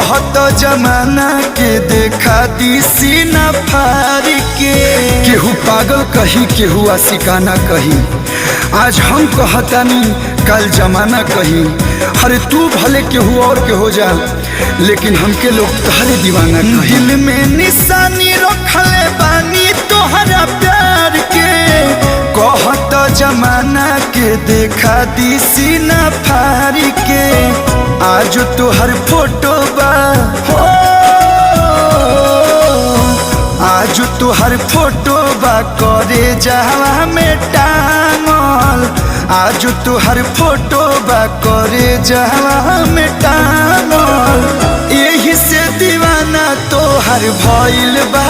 कहत जमाना के देखा दी सीना फाड़ के। केहू पागल कही केहू आशिकाना कही, आज हम कहतानी कल जमाना कही। अरे तू भले केहू और के हो जा, लेकिन हमके लोग तहरे दीवाना कही। दिल में निशानी रखले बानी तोहरा प्यार के, कहत जमाना के देखा दी सीना फाड़ के। आज तोहर फोटो बा हो, आज तोहर फोटो बा करे जहवा में टांगल। आज तोहर फोटो बा करे जहवा में टांगल। यही से दीवाना तोहर भइल बा